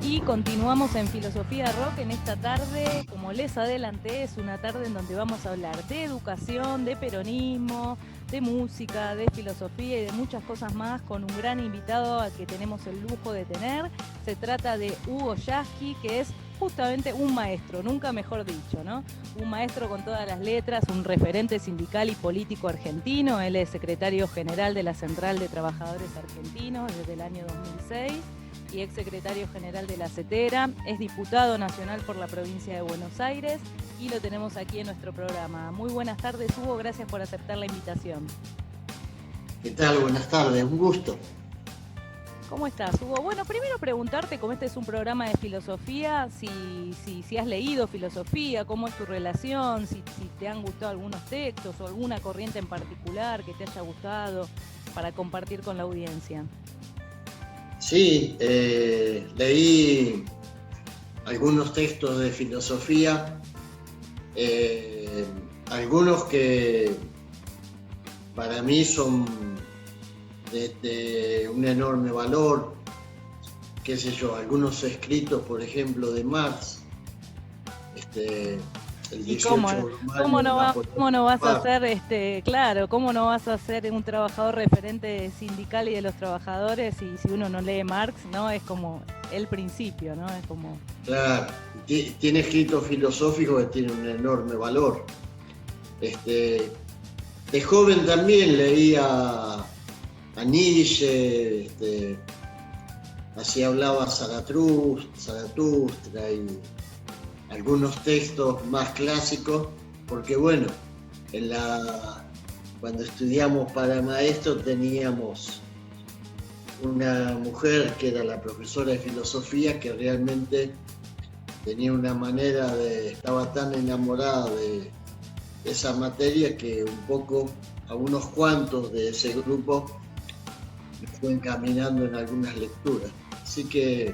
Y continuamos en Filosofía Rock en esta tarde. Como les adelanté, es una tarde en donde vamos a hablar de educación, de peronismo, de música, de filosofía y de muchas cosas más con un gran invitado al que tenemos el lujo de tener. Se trata de Hugo Yasky, que es justamente un maestro, nunca mejor dicho, ¿no? Un maestro con todas las letras, un referente sindical y político argentino. Él es secretario general de la Central de Trabajadores Argentinos desde el año 2006 y ex secretario general de la CETERA, es diputado nacional por la provincia de Buenos Aires y lo tenemos aquí en nuestro programa. Muy buenas tardes, Hugo, gracias por aceptar la invitación. ¿Qué tal? Buenas tardes, un gusto. ¿Cómo estás, Hugo? Bueno, primero preguntarte, como este es un programa de filosofía, si has leído filosofía, cómo es tu relación, si te han gustado algunos textos o alguna corriente en particular que te haya gustado para compartir con la audiencia. Sí, leí algunos textos de filosofía, algunos que para mí son de un enorme valor, qué sé yo, algunos escritos, por ejemplo, de Marx, el 18 ¿Cómo no vas a ser, cómo no vas a ser un trabajador referente sindical y de los trabajadores si uno no lee Marx, ¿no? Es como el principio, ¿no? Es como... Claro, tiene escritos filosóficos que tienen un enorme valor. De joven también leía a Nietzsche, así hablaba Zaratustra y algunos textos más clásicos, porque bueno, cuando estudiamos para maestro teníamos una mujer que era la profesora de filosofía que realmente tenía una manera estaba tan enamorada de esa materia que un poco a unos cuantos de ese grupo me fue encaminando en algunas lecturas. Así que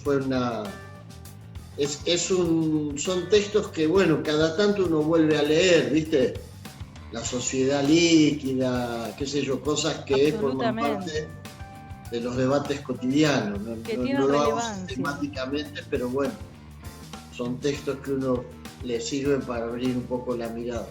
fue una... son textos que, bueno, cada tanto uno vuelve a leer, ¿viste? La sociedad líquida, qué sé yo, cosas que forman parte de los debates cotidianos. No lo hago sistemáticamente, pero bueno, son textos que uno le sirven para abrir un poco la mirada.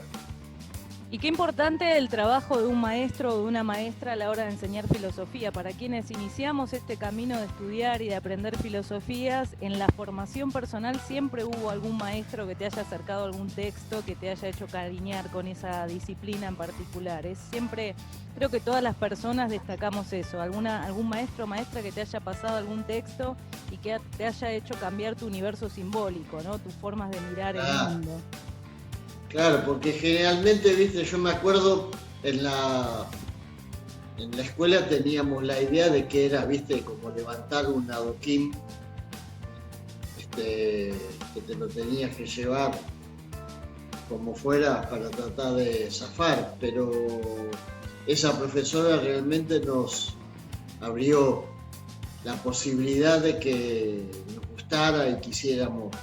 Y qué importante el trabajo de un maestro o de una maestra a la hora de enseñar filosofía. Para quienes iniciamos este camino de estudiar y de aprender filosofías, en la formación personal siempre hubo algún maestro que te haya acercado algún texto, que te haya hecho cariñar con esa disciplina en particular. Es siempre, creo que todas las personas destacamos eso, algún maestro o maestra que te haya pasado algún texto y que te haya hecho cambiar tu universo simbólico, ¿no? Tus formas de mirar el mundo. Claro, porque generalmente, viste, yo me acuerdo en la escuela teníamos la idea de que era, viste, como levantar un adoquín, que te lo tenías que llevar como fuera para tratar de zafar, pero esa profesora realmente nos abrió la posibilidad de que nos gustara y quisiéramos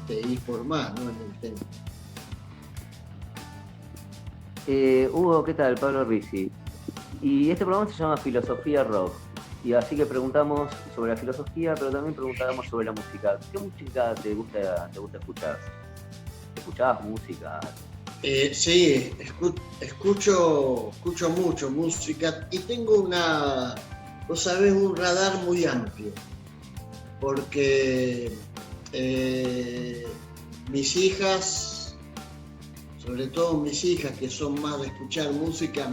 ir por más, ¿no? En el tema. Hugo, ¿qué tal? Pablo Rizzi. Y este programa se llama Filosofía Rock. Y así que preguntamos sobre la filosofía, pero también preguntamos sobre la música. ¿Qué música te gusta escuchar? ¿Escuchabas música? Sí, escucho mucho música y tengo vos sabés, un radar muy amplio. Porque mis hijas, sobre todo mis hijas que son más de escuchar música,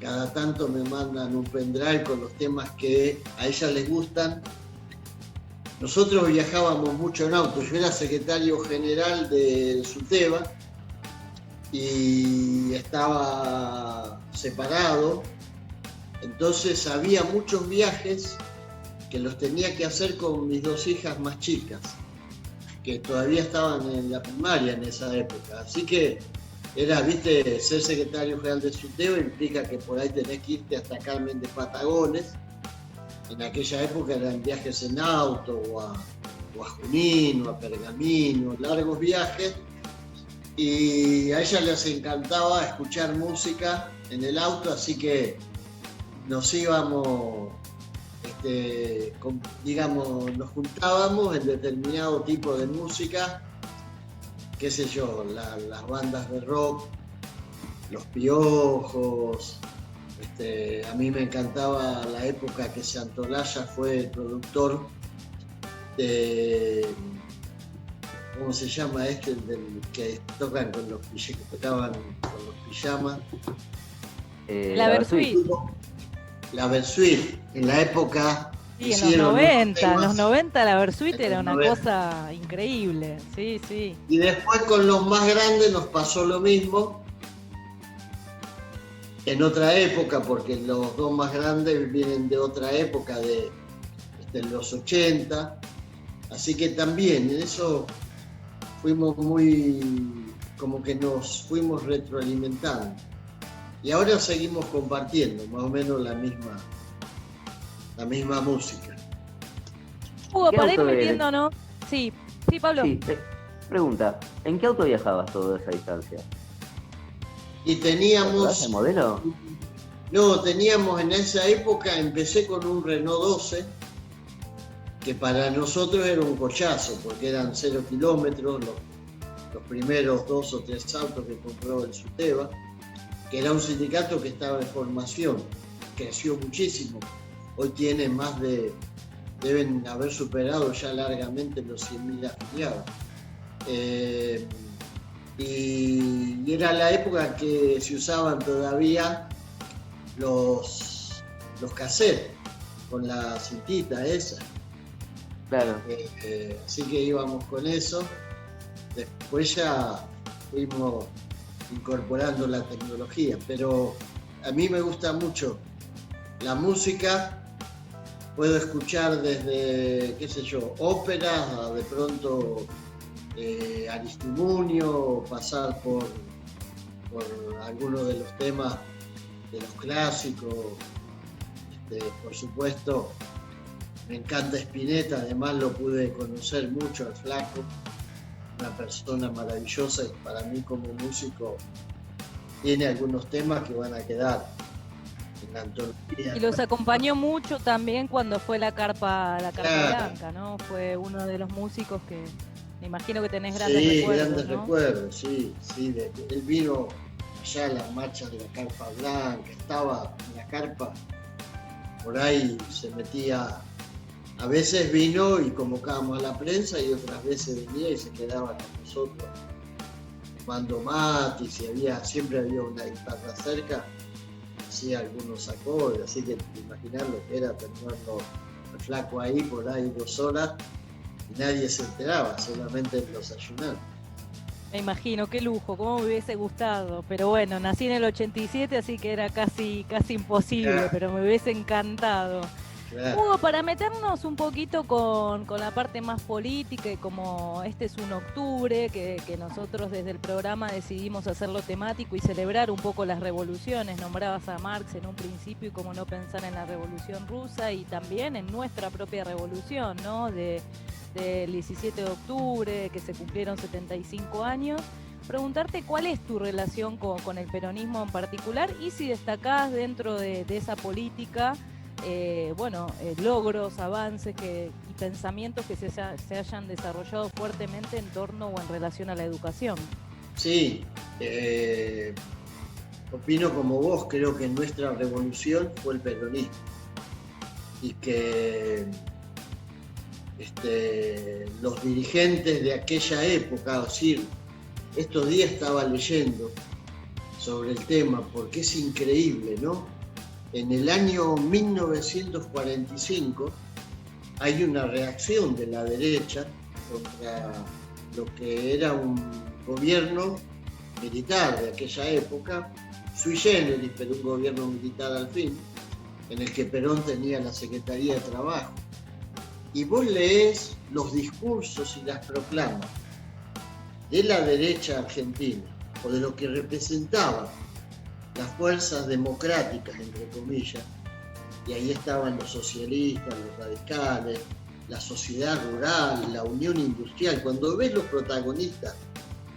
cada tanto me mandan un pendrive con los temas que a ellas les gustan. Nosotros viajábamos mucho en auto, yo era secretario general de SUTEBA y estaba separado, entonces había muchos viajes que los tenía que hacer con mis dos hijas más chicas, que todavía estaban en la primaria en esa época. Así que era, viste, ser secretario general de SUTEBA implica que por ahí tenés que irte hasta Carmen de Patagones. En aquella época eran viajes en auto, o a Junín, o a Pergamino, largos viajes. Y a ellas les encantaba escuchar música en el auto, así que nos íbamos digamos, nos juntábamos en determinado tipo de música, qué sé yo, las bandas de rock, Los Piojos. A mí me encantaba la época que Santolaya fue el productor de, ¿cómo se llama del que tocan con los que tocaban con los pijamas? La Versuit. La Versuit, en la época. Sí, en los 90 la Versuit era una cosa increíble, sí, sí. Y después con los más grandes nos pasó lo mismo, en otra época, porque los dos más grandes vienen de otra época, de los 80, así que también en eso fuimos como que nos fuimos retroalimentando. Y ahora seguimos compartiendo más o menos la misma música. Hugo, para ir metiéndonos. Sí, Pablo. Sí, pregunta, ¿en qué auto viajabas toda esa distancia? Y teníamos... ¿El modelo? No, teníamos en esa época, empecé con un Renault 12, que para nosotros era un cochazo, porque eran 0 kilómetros, los primeros 2 o 3 autos que compró el Suteba, que era un sindicato que estaba en formación, creció muchísimo. Hoy tiene deben haber superado ya largamente los 100.000 afiliados. Y era la época que se usaban todavía los cassettes, con la cintita esa. Claro. Así que íbamos con eso. Después ya fuimos incorporando la tecnología, pero a mí me gusta mucho la música. Puedo escuchar desde, qué sé yo, óperas a de pronto Aristimuño, pasar por algunos de los temas de los clásicos. Por supuesto, me encanta Spinetta, además lo pude conocer mucho al Flaco, una persona maravillosa, y para mí como músico tiene algunos temas que van a quedar en la antología. Y los acompañó mucho también cuando fue la carpa Claro. Blanca, ¿no? Fue uno de los músicos que me imagino que tenés grandes recuerdos. Sí, grandes ¿no? recuerdos, sí. Él vino allá a las marchas de la carpa blanca, estaba en la carpa, por ahí se metía. A veces vino y convocábamos a la prensa, y otras veces venía y se quedaba con nosotros tomando matis, y siempre había una guitarra cerca, hacía algunos acordes, así que te imaginas lo que era tenerlo el Flaco ahí por ahí 2 horas y nadie se enteraba, solamente en los ayunados. Me imagino, qué lujo, cómo me hubiese gustado. Pero bueno, nací en el 87, así que era casi imposible, Claro. pero me hubiese encantado. Claro. Hugo, para meternos un poquito con la parte más política, y como este es un octubre, que nosotros desde el programa decidimos hacerlo temático y celebrar un poco las revoluciones. Nombrabas a Marx en un principio, y cómo no pensar en la Revolución Rusa y también en nuestra propia revolución, ¿no? Del 17 de octubre, que se cumplieron 75 años. Preguntarte cuál es tu relación con el peronismo en particular, y si destacás dentro de esa política logros, avances y pensamientos que se hayan desarrollado fuertemente en torno o en relación a la educación. Sí, opino como vos, creo que nuestra revolución fue el peronismo, y que los dirigentes de aquella época, es decir, estos días estaba leyendo sobre el tema, porque es increíble, ¿no? En el año 1945 hay una reacción de la derecha contra lo que era un gobierno militar de aquella época, sui generis, pero un gobierno militar al fin, en el que Perón tenía la Secretaría de Trabajo. Y vos leés los discursos y las proclamas de la derecha argentina, o de lo que representaban las fuerzas democráticas, entre comillas, y ahí estaban los socialistas, los radicales, la sociedad rural, la unión industrial. Cuando ves los protagonistas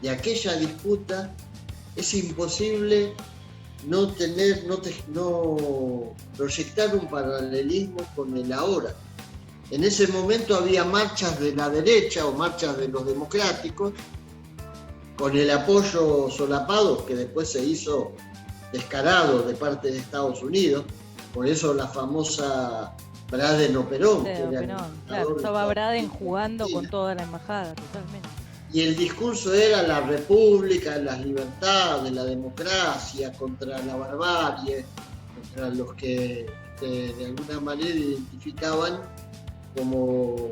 de aquella disputa, es imposible no proyectar un paralelismo con el ahora. En ese momento había marchas de la derecha o marchas de los democráticos, con el apoyo solapado que después se hizo descarado de parte de Estados Unidos, por eso la famosa Braden o Perón. Claro, estaba Braden jugando con toda la embajada, totalmente. Y el discurso era la república, las libertades, la democracia, contra la barbarie, contra los que de alguna manera identificaban como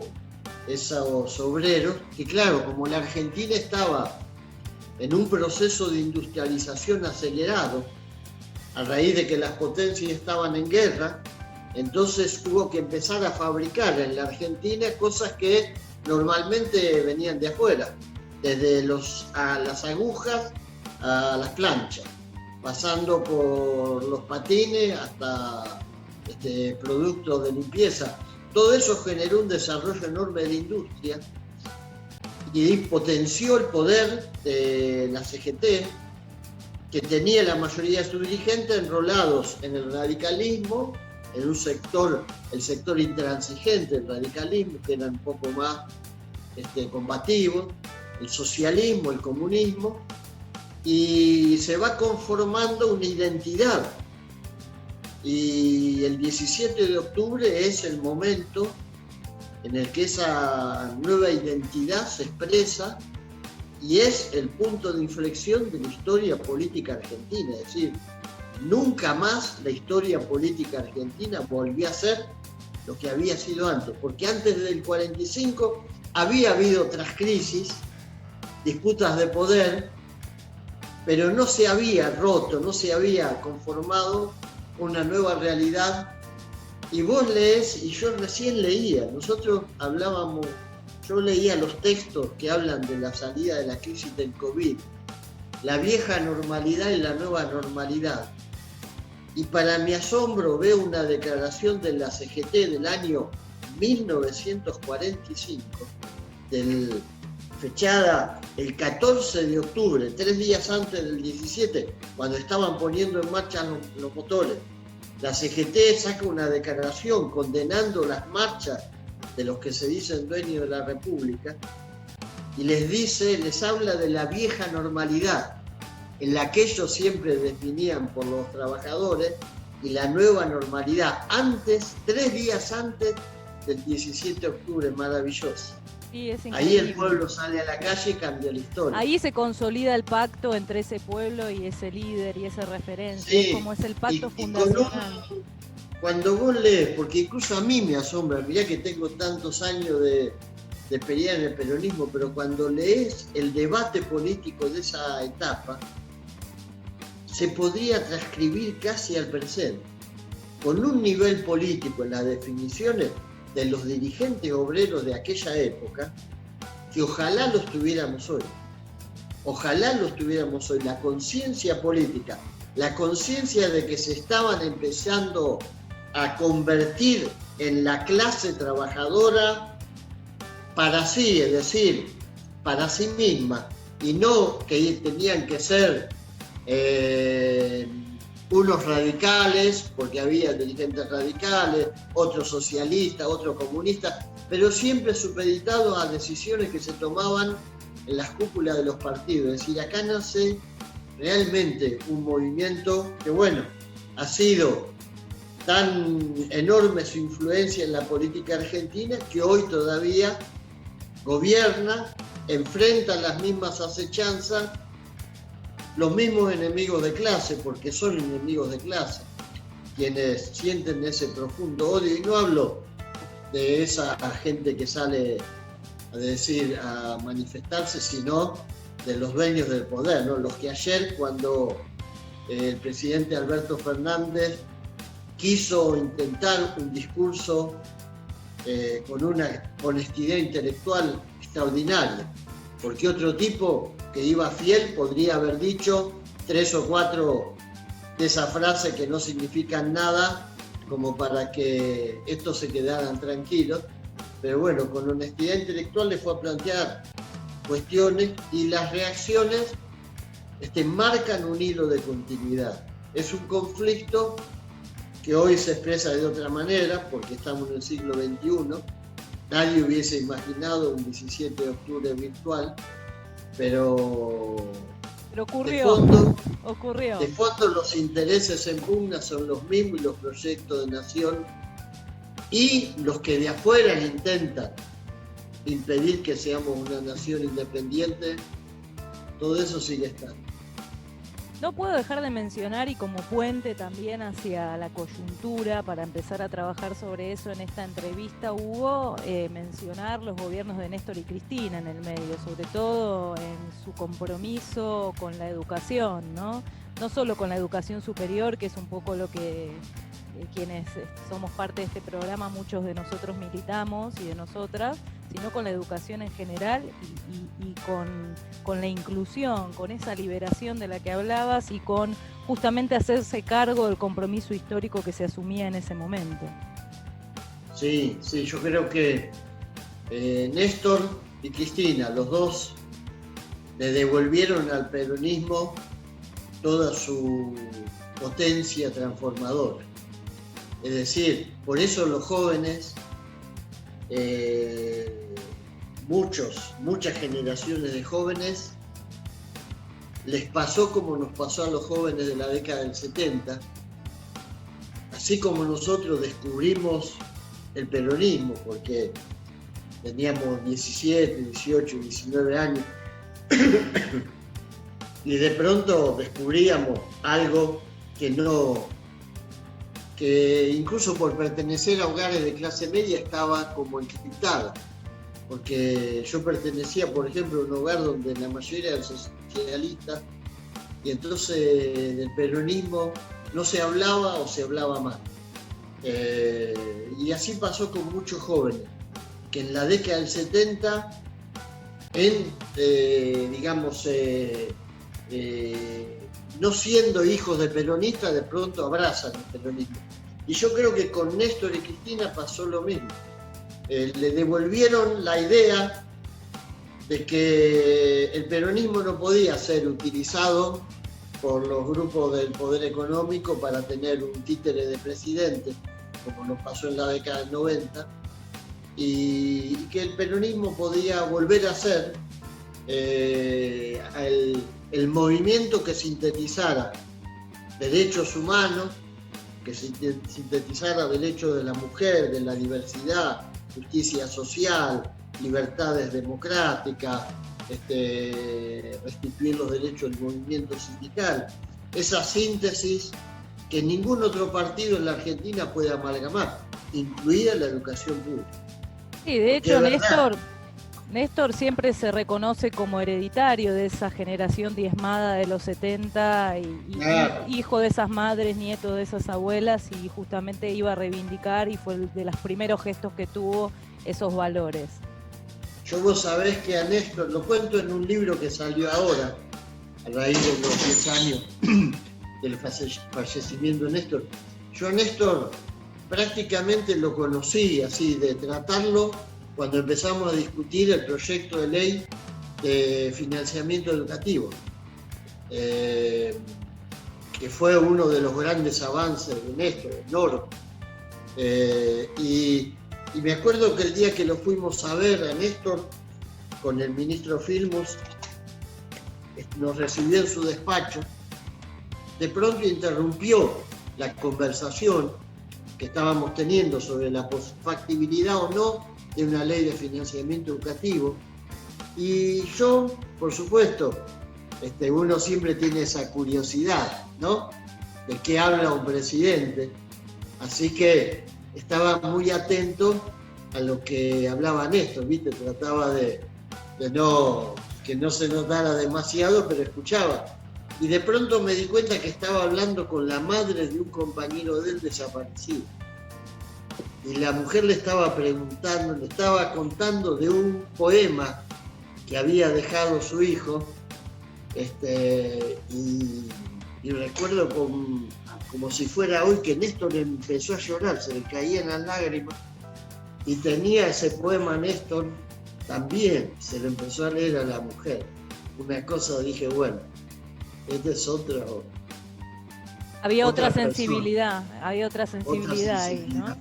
esos obreros, que claro, como la Argentina estaba en un proceso de industrialización acelerado, a raíz de que las potencias estaban en guerra, entonces hubo que empezar a fabricar en la Argentina cosas que normalmente venían de afuera, desde las agujas a las planchas, pasando por los patines hasta productos de limpieza. Todo eso generó un desarrollo enorme de la industria y potenció el poder de la CGT, que tenía la mayoría de sus dirigentes enrolados en el radicalismo, en un sector, el sector intransigente del radicalismo, que era un poco más combativo, el socialismo, el comunismo, y se va conformando una identidad. Y el 17 de octubre es el momento en el que esa nueva identidad se expresa y es el punto de inflexión de la historia política argentina. Es decir, nunca más la historia política argentina volvió a ser lo que había sido antes, porque antes del 45 había habido otras crisis, disputas de poder, pero no se había roto, no se había conformado una nueva realidad. Y vos lees, y yo recién leía, nosotros hablábamos, yo leía los textos que hablan de la salida de la crisis del COVID, la vieja normalidad y la nueva normalidad. Y para mi asombro veo una declaración de la CGT del año 1945, fechada el 14 de octubre, 3 días antes del 17, cuando estaban poniendo en marcha los motores. La CGT saca una declaración condenando las marchas de los que se dicen dueños de la República y les habla de la vieja normalidad, en la que ellos siempre definían por los trabajadores, y la nueva normalidad, 3 días antes del 17 de octubre, maravilloso. Sí, ahí el pueblo sale a la calle y cambia la historia. Ahí se consolida el pacto entre ese pueblo y ese líder y esa referencia, sí, como es el pacto fundacional. Cuando vos lees, porque incluso a mí me asombra, mirá que tengo tantos años de experiencia en el peronismo, pero cuando lees el debate político de esa etapa, se podría transcribir casi al presente, con un nivel político en las definiciones de los dirigentes obreros de aquella época, que ojalá los tuviéramos hoy. Ojalá los tuviéramos hoy. La conciencia política, la conciencia de que se estaban empezando a convertir en la clase trabajadora para sí, es decir, para sí misma, y no que tenían que ser unos radicales, porque había dirigentes radicales, otros socialistas, otros comunistas, pero siempre supeditados a decisiones que se tomaban en las cúpulas de los partidos. Es decir, acá nace realmente un movimiento que, bueno, ha sido tan enorme su influencia en la política argentina que hoy todavía gobierna, enfrenta las mismas acechanzas, los mismos enemigos de clase, porque son enemigos de clase, quienes sienten ese profundo odio, y no hablo de esa gente que sale a manifestarse, sino de los dueños del poder, ¿no? Los que ayer, cuando el presidente Alberto Fernández quiso intentar un discurso con una honestidad intelectual extraordinaria, porque otro tipo que iba fiel podría haber dicho 3 o 4 de esas frases que no significan nada, como para que estos se quedaran tranquilos, pero bueno, con honestidad intelectual le fue a plantear cuestiones, y las reacciones marcan un hilo de continuidad. es un conflicto que hoy se expresa de otra manera, porque estamos en el siglo XXI. Nadie hubiese imaginado un 17 de octubre virtual, pero ocurrió. De fondo los intereses en pugna son los mismos y los proyectos de nación, y los que de afuera intentan impedir que seamos una nación independiente, todo eso sigue estando. No puedo dejar de mencionar, y como puente también hacia la coyuntura, para empezar a trabajar sobre eso en esta entrevista, Hugo, mencionar los gobiernos de Néstor y Cristina en el medio, sobre todo en su compromiso con la educación, ¿no? No solo con la educación superior, que es un poco lo que quienes somos parte de este programa, muchos de nosotros militamos y de nosotras, sino con la educación en general y con la inclusión, con esa liberación de la que hablabas y con justamente hacerse cargo del compromiso histórico que se asumía en ese momento. Sí, yo creo que Néstor y Cristina, los dos, le devolvieron al peronismo toda su potencia transformadora. Es decir, por eso los jóvenes, muchas generaciones de jóvenes, les pasó como nos pasó a los jóvenes de la década del 70, así como nosotros descubrimos el peronismo, porque teníamos 17, 18, 19 años, y de pronto descubríamos algo que incluso por pertenecer a hogares de clase media estaba como encriptado, porque yo pertenecía, por ejemplo, a un hogar donde la mayoría eran socialistas, y entonces del peronismo no se hablaba o se hablaba mal. Y así pasó con muchos jóvenes, que en la década del 70, no siendo hijos de peronistas, de pronto abrazan el peronismo. Y yo creo que con Néstor y Cristina pasó lo mismo. Le devolvieron la idea de que el peronismo no podía ser utilizado por los grupos del poder económico para tener un títere de presidente, como nos pasó en la década del 90, y que el peronismo podía volver a ser el movimiento que sintetizara derechos humanos, que sintetizara derechos de la mujer, de la diversidad, justicia social, libertades democráticas, restituir los derechos del movimiento sindical. Esa síntesis que ningún otro partido en la Argentina puede amalgamar, incluida la educación pública. Sí, de hecho, Néstor siempre se reconoce como hereditario de esa generación diezmada de los 70 Claro. Hijo de esas madres, nieto de esas abuelas, y justamente iba a reivindicar, y fue de los primeros gestos que tuvo, esos valores. Vos sabés que a Néstor, lo cuento en un libro que salió ahora, a raíz de los 10 años del fallecimiento de Néstor. Yo a Néstor prácticamente lo conocí así, de tratarlo, cuando empezamos a discutir el proyecto de ley de financiamiento educativo, que fue uno de los grandes avances de Néstor, enorme. Y me acuerdo que el día que lo fuimos a ver a Néstor con el ministro Filmus, nos recibió en su despacho, de pronto interrumpió la conversación que estábamos teniendo sobre la factibilidad o no de una ley de financiamiento educativo, y yo, por supuesto, uno siempre tiene esa curiosidad, ¿no?, de qué habla un presidente, así que estaba muy atento a lo que hablaba Néstor, ¿viste? Trataba de que no se notara demasiado, pero escuchaba. Y de pronto me di cuenta que estaba hablando con la madre de un compañero de él desaparecido. Y la mujer le estaba preguntando, le estaba contando de un poema que había dejado su hijo, y recuerdo como si fuera hoy que Néstor empezó a llorar, se le caían las lágrimas, y tenía ese poema Néstor también, se lo empezó a leer a la mujer. Una cosa, dije, bueno, este es Había otra persona. sensibilidad ahí, ¿no? Sensibilidad, claro.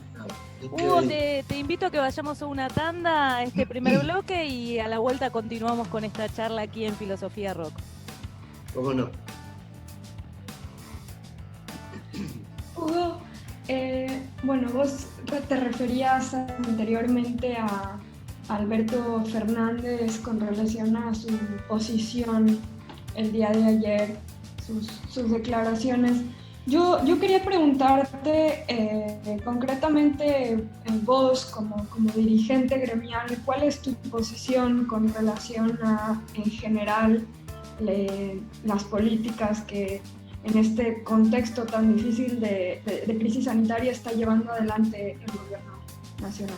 Hugo, te invito a que vayamos a una tanda a este primer bloque y a la vuelta continuamos con esta charla aquí en Filosofía Rock. ¿Cómo no? Hugo, bueno, vos te referías anteriormente a Alberto Fernández con relación a su posición el día de ayer, sus declaraciones. Yo quería preguntarte concretamente vos como dirigente gremial, ¿cuál es tu posición con relación a, en general, las políticas que en este contexto tan difícil de crisis sanitaria está llevando adelante el gobierno nacional?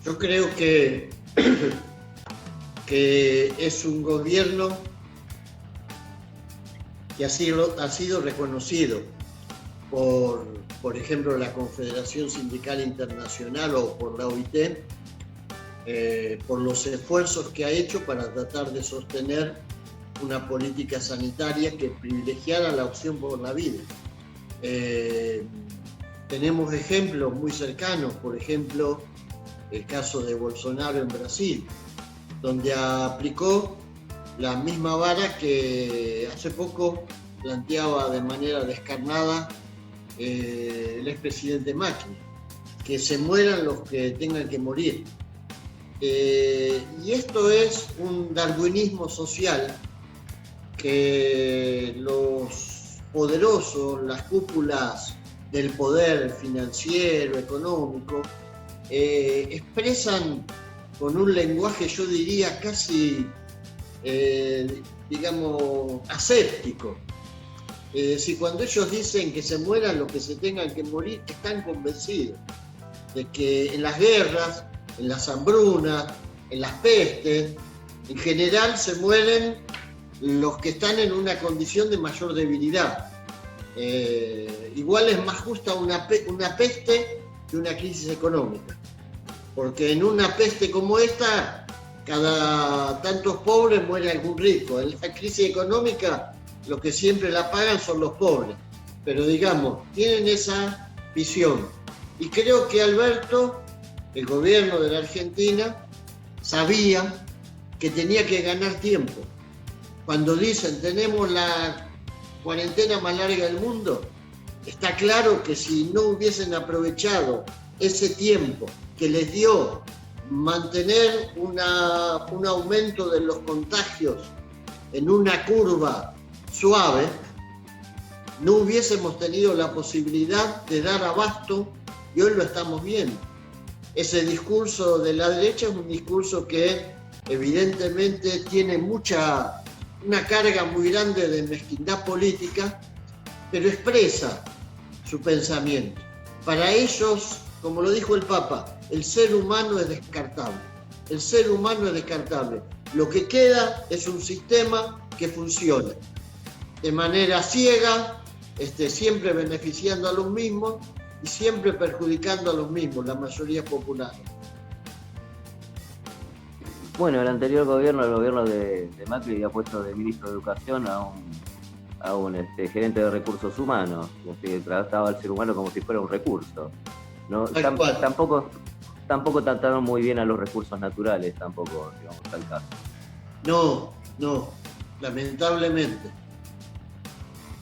Yo creo que es un gobierno que ha sido reconocido por ejemplo, la Confederación Sindical Internacional o por la OIT, por los esfuerzos que ha hecho para tratar de sostener una política sanitaria que privilegiara la opción por la vida. Tenemos ejemplos muy cercanos, por ejemplo, el caso de Bolsonaro en Brasil, donde aplicó la misma vara que hace poco planteaba de manera descarnada el expresidente Macri, que se mueran los que tengan que morir. Y esto es un darwinismo social que los poderosos, las cúpulas del poder financiero, económico, expresan con un lenguaje, yo diría, casi digamos, aséptico. Si cuando ellos dicen que se mueran los que se tengan que morir, están convencidos de que en las guerras, en las hambrunas, en las pestes, en general se mueren los que están en una condición de mayor debilidad. Igual es más justa una peste que una crisis económica, porque en una peste como esta, cada tantos pobres muere algún rico. En la crisis económica, los que siempre la pagan son los pobres. Pero digamos, tienen esa visión. Y creo que Alberto, el gobierno de la Argentina, sabía que tenía que ganar tiempo. Cuando dicen, tenemos la cuarentena más larga del mundo, está claro que si no hubiesen aprovechado ese tiempo que les dio mantener un aumento de los contagios en una curva suave, no hubiésemos tenido la posibilidad de dar abasto, y hoy lo estamos viendo. Ese discurso de la derecha es un discurso que evidentemente tiene una carga muy grande de mezquindad política, pero expresa su pensamiento. Para ellos, como lo dijo el Papa, el ser humano es descartable. El ser humano es descartable. Lo que queda es un sistema que funciona de manera ciega, siempre beneficiando a los mismos y siempre perjudicando a los mismos, la mayoría popular. Bueno, el anterior gobierno, el gobierno de Macri, había puesto de ministro de Educación a un gerente de recursos humanos, que trataba al ser humano como si fuera un recurso. ¿No? Tampoco trataron muy bien a los recursos naturales, tampoco, digamos, al caso. No, lamentablemente.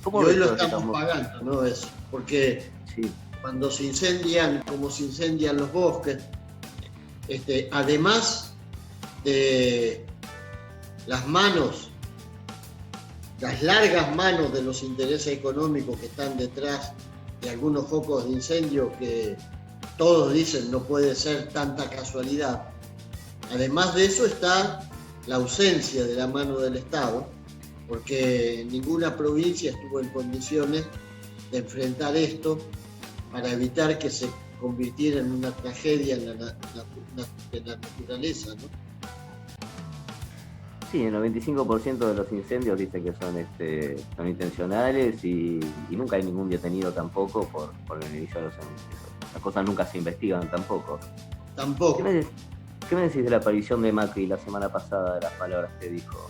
Y hoy lo estamos pagando, ¿no? Eso, porque sí, cuando se incendian, como se incendian los bosques, además de las largas manos de los intereses económicos que están detrás de algunos focos de incendio que todos dicen no puede ser tanta casualidad. Además de eso está la ausencia de la mano del Estado, porque ninguna provincia estuvo en condiciones de enfrentar esto para evitar que se convirtiera en una tragedia en la naturaleza, ¿no? Sí, el 95% de los incendios dicen que son intencionales y nunca hay ningún detenido tampoco por iniciar los incendios. Las cosas nunca se investigan tampoco. Tampoco. ¿Qué me decís de la aparición de Macri la semana pasada, de las palabras que dijo?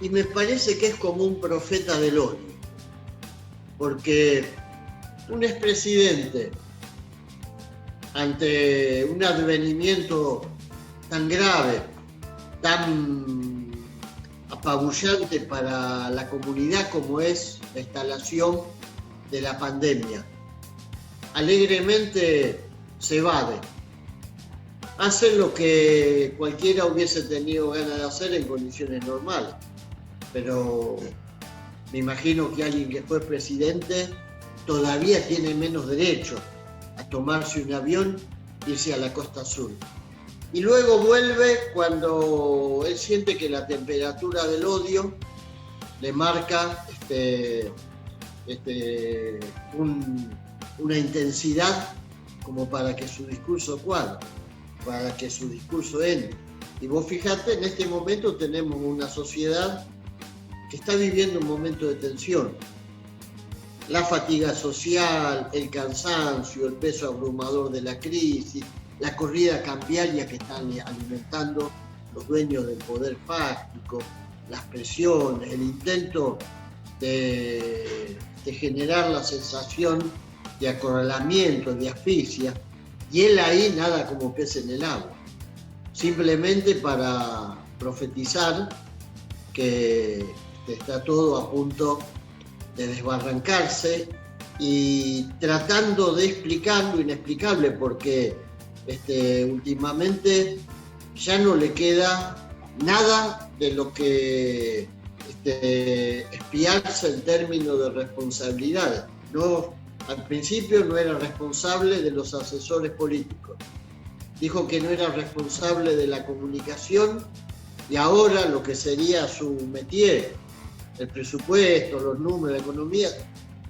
y me parece que es como un profeta del odio, porque un expresidente ante un advenimiento tan grave, tan apabullante para la comunidad como es la instalación de la pandemia, alegremente se evade. Hace lo que cualquiera hubiese tenido ganas de hacer en condiciones normales, pero me imagino que alguien que fue presidente todavía tiene menos derecho a tomarse un avión e irse a la Costa Azul. Y luego vuelve cuando él siente que la temperatura del odio le marca una intensidad como para que su discurso cuadre, para que su discurso entre. Y vos fijate, en este momento tenemos una sociedad que está viviendo un momento de tensión. La fatiga social, el cansancio, el peso abrumador de la crisis, la corrida cambiaria que están alimentando los dueños del poder fáctico, las presiones, el intento de generar la sensación de acorralamiento, de asfixia, y él ahí nada como pez en el agua, simplemente para profetizar que está todo a punto de desbarrancarse y tratando de explicar lo inexplicable, porque últimamente ya no le queda nada de lo que espiarse en términos de responsabilidad. No, al principio no era responsable de los asesores políticos, dijo que no era responsable de la comunicación, y ahora lo que sería su métier, el presupuesto, los números, la economía,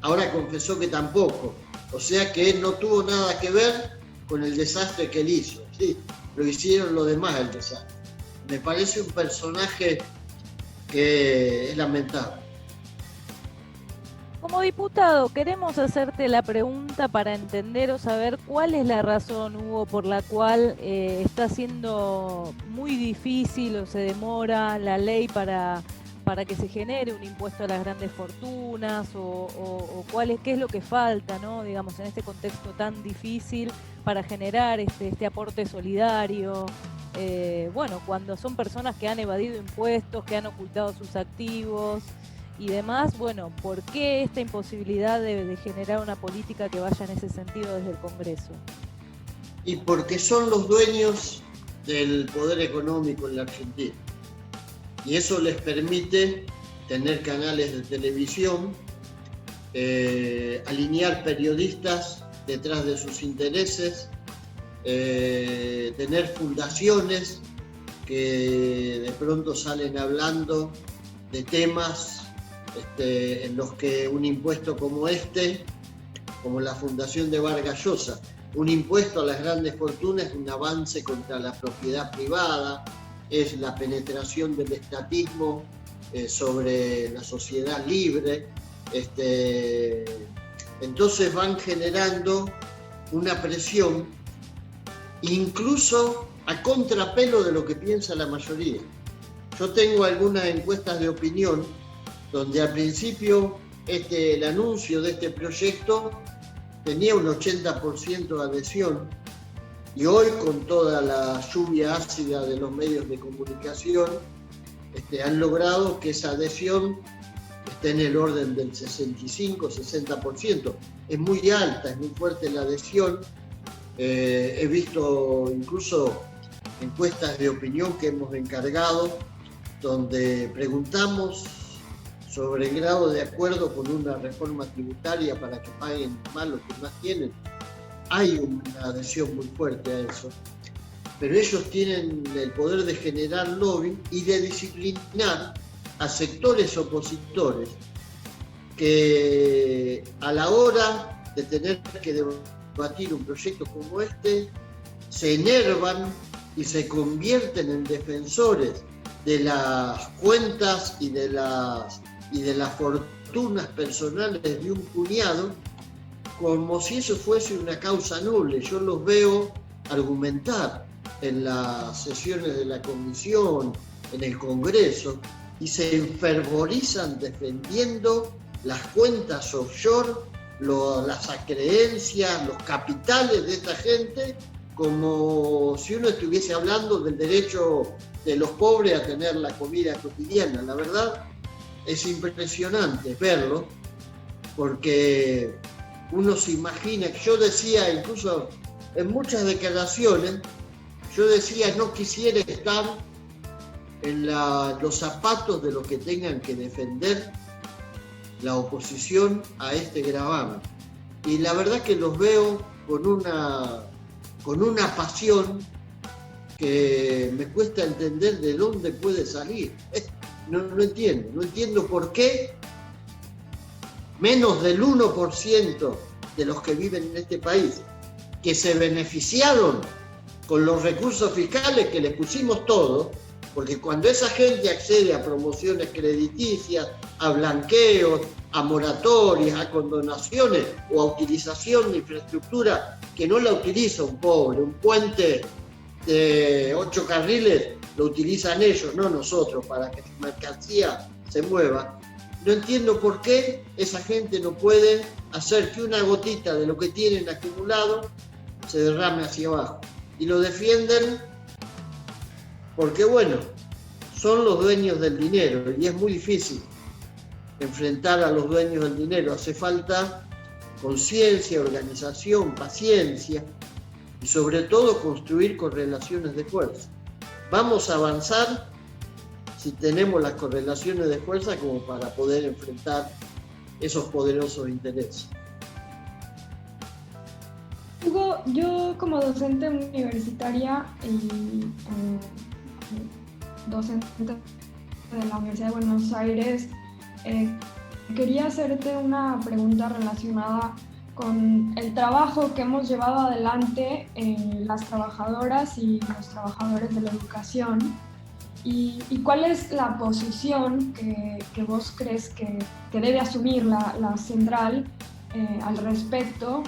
ahora confesó que tampoco. O sea que él no tuvo nada que ver con el desastre que él hizo. Sí, lo hicieron los demás el desastre. Me parece un personaje que es lamentable. Como diputado, queremos hacerte la pregunta para entender o saber cuál es la razón, Hugo, por la cual está siendo muy difícil o se demora la ley para que se genere un impuesto a las grandes fortunas o qué es lo que falta, ¿no? Digamos, en este contexto tan difícil para generar este aporte solidario. Cuando son personas que han evadido impuestos, que han ocultado sus activos y demás, ¿por qué esta imposibilidad de generar una política que vaya en ese sentido desde el Congreso? Y porque son los dueños del poder económico en la Argentina. Y eso les permite tener canales de televisión, alinear periodistas detrás de sus intereses, tener fundaciones que de pronto salen hablando de temas en los que un impuesto como como la Fundación de Vargas Llosa, un impuesto a las grandes fortunas es un avance contra la propiedad privada, es la penetración del estatismo sobre la sociedad libre. Entonces van generando una presión, incluso a contrapelo de lo que piensa la mayoría. Yo tengo algunas encuestas de opinión donde al principio el anuncio de este proyecto tenía un 80% de adhesión, y hoy, con toda la lluvia ácida de los medios de comunicación, han logrado que esa adhesión esté en el orden del 65-60%. Es muy alta, es muy fuerte la adhesión. He visto incluso encuestas de opinión que hemos encargado, donde preguntamos sobre el grado de acuerdo con una reforma tributaria para que paguen más los que más tienen. Hay una adhesión muy fuerte a eso, pero ellos tienen el poder de generar lobby y de disciplinar a sectores opositores que a la hora de tener que debatir un proyecto como se enervan y se convierten en defensores de las cuentas y de las fortunas personales de un puñado, como si eso fuese una causa noble. Yo los veo argumentar en las sesiones de la comisión, en el Congreso, y se enfervorizan defendiendo las cuentas offshore, las acreencias, los capitales de esta gente, como si uno estuviese hablando del derecho de los pobres a tener la comida cotidiana. La verdad es impresionante verlo, porque uno se imagina, yo decía incluso en muchas declaraciones, yo decía no quisiera estar en los zapatos de los que tengan que defender la oposición a este gravamen. Y la verdad que los veo con una pasión que me cuesta entender de dónde puede salir. No entiendo por qué menos del 1% de los que viven en este país, que se beneficiaron con los recursos fiscales que les pusimos todos, porque cuando esa gente accede a promociones crediticias, a blanqueos, a moratorias, a condonaciones o a utilización de infraestructura que no la utiliza un pobre, un puente de 8 carriles lo utilizan ellos, no nosotros, para que su mercancía se mueva. No entiendo por qué esa gente no puede hacer que una gotita de lo que tienen acumulado se derrame hacia abajo. Y lo defienden porque, bueno, son los dueños del dinero y es muy difícil enfrentar a los dueños del dinero. Hace falta conciencia, organización, paciencia y sobre todo construir correlaciones de fuerza. Vamos a avanzar si tenemos las correlaciones de fuerza como para poder enfrentar esos poderosos intereses. Hugo, yo como docente universitaria y docente de la Universidad de Buenos Aires, quería hacerte una pregunta relacionada con el trabajo que hemos llevado adelante las trabajadoras y los trabajadores de la educación y cuál es la posición que vos crees que debe asumir la central al respecto.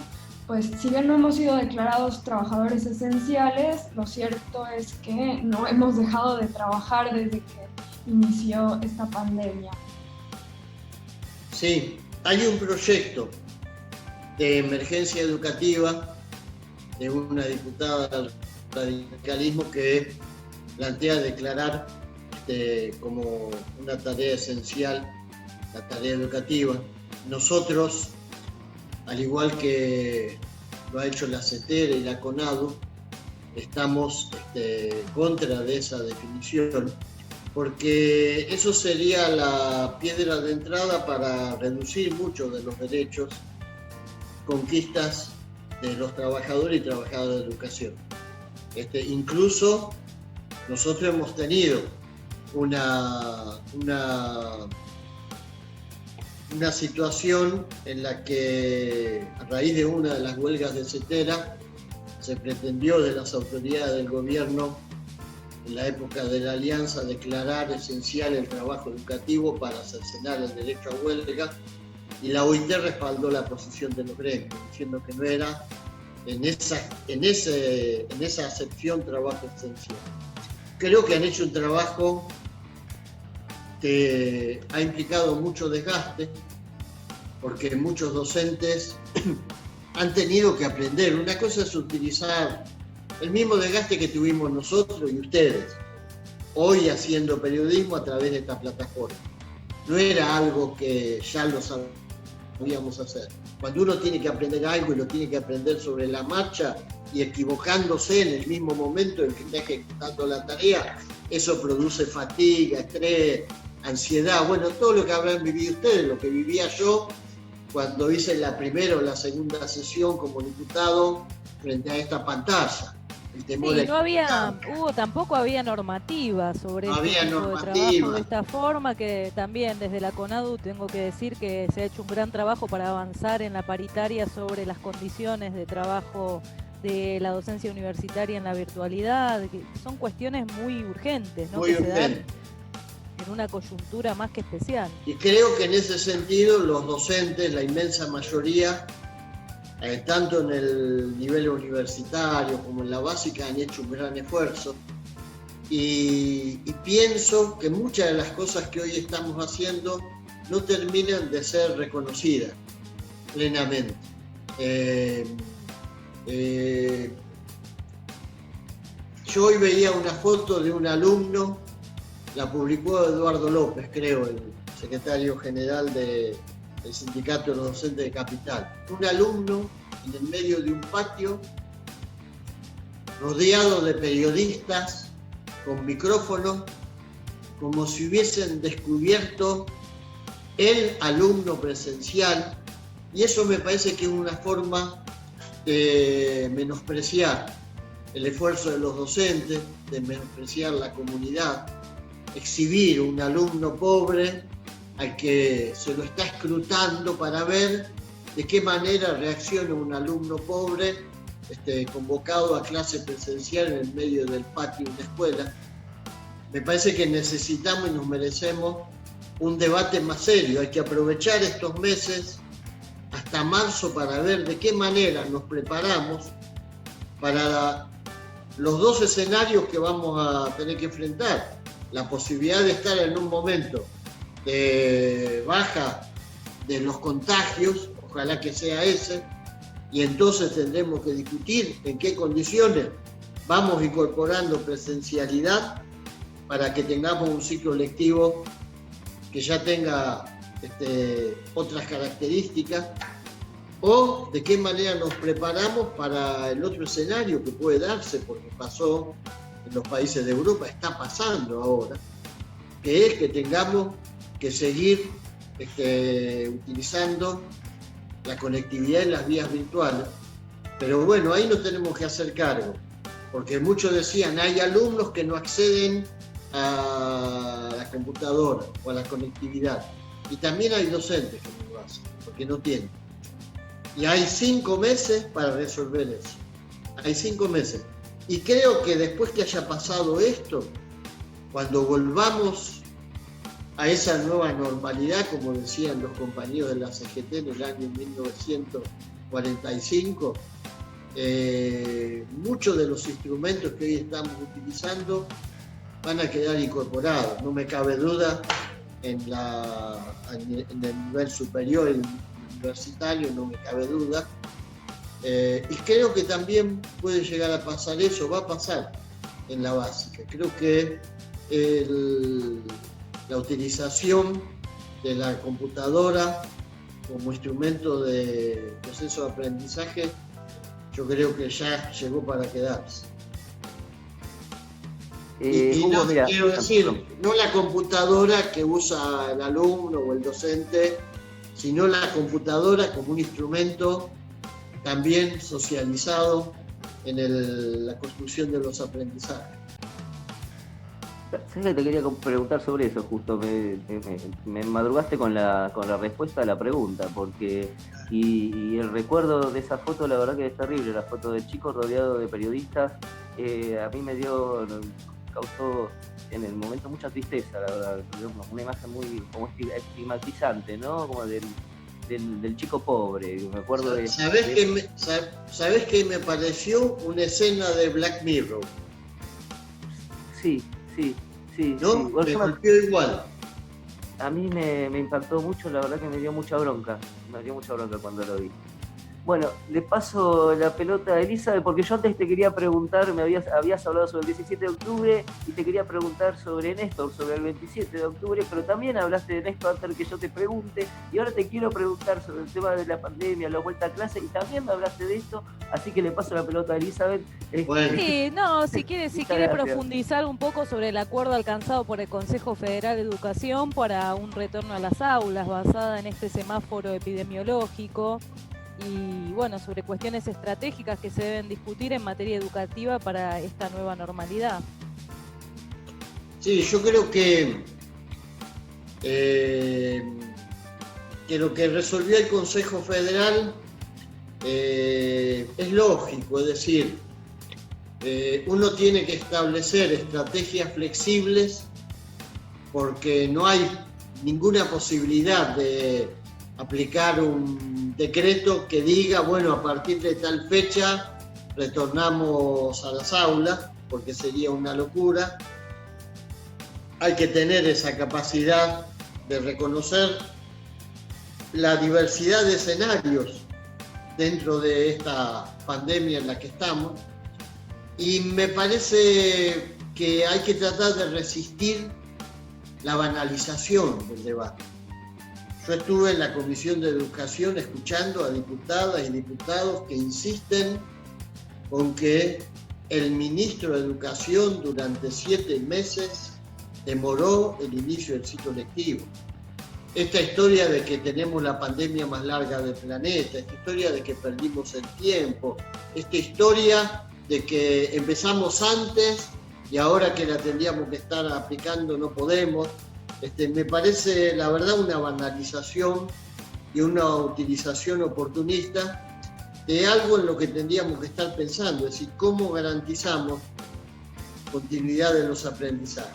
Pues si bien no hemos sido declarados trabajadores esenciales, lo cierto es que no hemos dejado de trabajar desde que inició esta pandemia. Sí, hay un proyecto de emergencia educativa de una diputada del radicalismo que plantea declarar como una tarea esencial la tarea educativa. Nosotros, al igual que lo ha hecho la CETERA y la CONADU, estamos contra de esa definición, porque eso sería la piedra de entrada para reducir muchos de los derechos, conquistas de los trabajadores y trabajadoras de educación. Incluso nosotros hemos tenido una situación en la que a raíz de una de las huelgas de CETERA se pretendió de las autoridades del gobierno en la época de la Alianza declarar esencial el trabajo educativo para cercenar el derecho a huelga, y la OIT respaldó la posición de los gremios, diciendo que no era en esa acepción trabajo esencial. Creo que han hecho un trabajo que ha implicado mucho desgaste, porque muchos docentes han tenido que aprender. Una cosa es utilizar el mismo desgaste que tuvimos nosotros y ustedes, hoy haciendo periodismo a través de esta plataforma. No era algo que ya lo sabíamos hacer. Cuando uno tiene que aprender algo y lo tiene que aprender sobre la marcha y equivocándose en el mismo momento en que está ejecutando la tarea, eso produce fatiga, estrés, ansiedad. Bueno, todo lo que habrán vivido ustedes, lo que vivía yo cuando hice la primera o la segunda sesión como diputado frente a esta pantalla. El temor sí, no había, Hugo, tampoco había normativa sobre este tipo de trabajo de esta forma, que también desde la CONADU tengo que decir que se ha hecho un gran trabajo para avanzar en la paritaria sobre las condiciones de trabajo de la docencia universitaria en la virtualidad, que son cuestiones muy urgentes, ¿no? Se dan en una coyuntura más que especial. Y creo que en ese sentido los docentes, la inmensa mayoría, tanto en el nivel universitario como en la básica, han hecho un gran esfuerzo. y pienso que muchas de las cosas que hoy estamos haciendo no terminan de ser reconocidas plenamente. Yo hoy veía una foto de un alumno, la publicó Eduardo López, creo, el secretario general del Sindicato de los Docentes de Capital. Un alumno en el medio de un patio, rodeado de periodistas, con micrófonos, como si hubiesen descubierto el alumno presencial, y eso me parece que es una forma de menospreciar el esfuerzo de los docentes, de menospreciar la comunidad, exhibir un alumno pobre al que se lo está escrutando para ver de qué manera reacciona un alumno pobre convocado a clase presencial en el medio del patio de una escuela. Me parece que necesitamos y nos merecemos un debate más serio. Hay que aprovechar estos meses hasta marzo para ver de qué manera nos preparamos para los dos escenarios que vamos a tener que enfrentar. La posibilidad de estar en un momento de baja de los contagios, ojalá que sea ese, y entonces tendremos que discutir en qué condiciones vamos incorporando presencialidad para que tengamos un ciclo lectivo que ya tenga otras características, o de qué manera nos preparamos para el otro escenario que puede darse, porque pasó en los países de Europa, está pasando ahora, que es que tengamos que seguir utilizando la conectividad en las vías virtuales. Pero bueno, ahí nos tenemos que hacer cargo, porque muchos decían, hay alumnos que no acceden a la computadora o a la conectividad, y también hay docentes que no lo hacen, porque no tienen. Y hay 5 meses para resolver eso. Hay 5 meses. Y creo que después que haya pasado esto, cuando volvamos a esa nueva normalidad, como decían los compañeros de la CGT en el año 1945, muchos de los instrumentos que hoy estamos utilizando van a quedar incorporados. No me cabe duda en el nivel superior, el universitario, no me cabe duda. Y creo que también puede llegar a pasar eso, va a pasar en la básica. Creo que la utilización de la computadora como instrumento de proceso de aprendizaje, yo creo que ya llegó para quedarse. Y no, mira, quiero decir, no la computadora que usa el alumno o el docente, sino la computadora como un instrumento también socializado en la construcción de los aprendizajes. ¿Sabes que te quería preguntar sobre eso justo? Me madrugaste con la respuesta a la pregunta, porque y el recuerdo de esa foto, la verdad que es terrible, la foto del chico rodeado de periodistas, a mí causó en el momento mucha tristeza, la verdad, una imagen muy como estigmatizante, ¿no? Como del chico pobre. Me acuerdo de... ¿Sabés qué me pareció? Una escena de Black Mirror. Sí. ¿No? Sí. Me golpeó igual. A mí me impactó mucho, la verdad que me dio mucha bronca cuando lo vi. Bueno, le paso la pelota a Elizabeth, porque yo antes te quería preguntar, habías hablado sobre el 17 de octubre y te quería preguntar sobre Néstor, sobre el 27 de octubre, pero también hablaste de Néstor antes de que yo te pregunte, y ahora te quiero preguntar sobre el tema de la pandemia, la vuelta a clase, y también me hablaste de esto, así que le paso la pelota a Elizabeth. Bueno. Sí, no, si quiere profundizar un poco sobre el acuerdo alcanzado por el Consejo Federal de Educación para un retorno a las aulas basada en este semáforo epidemiológico, y bueno, sobre cuestiones estratégicas que se deben discutir en materia educativa para esta nueva normalidad. Sí, yo creo que lo que resolvió el Consejo Federal es lógico, es decir, uno tiene que establecer estrategias flexibles porque no hay ninguna posibilidad de aplicar un decreto que diga, bueno, a partir de tal fecha retornamos a las aulas, porque sería una locura. hay que tener esa capacidad de reconocer la diversidad de escenarios dentro de esta pandemia en la que estamos, y me parece que hay que tratar de resistir la banalización del debate. Yo estuve en la Comisión de Educación escuchando a diputadas y diputados que insisten con que el ministro de Educación durante 7 meses demoró el inicio del ciclo lectivo. Esta historia de que tenemos la pandemia más larga del planeta, esta historia de que perdimos el tiempo, esta historia de que empezamos antes y ahora que la tendríamos que estar aplicando no podemos, me parece la verdad una banalización y una utilización oportunista de algo en lo que tendríamos que estar pensando, es decir, cómo garantizamos continuidad de los aprendizajes,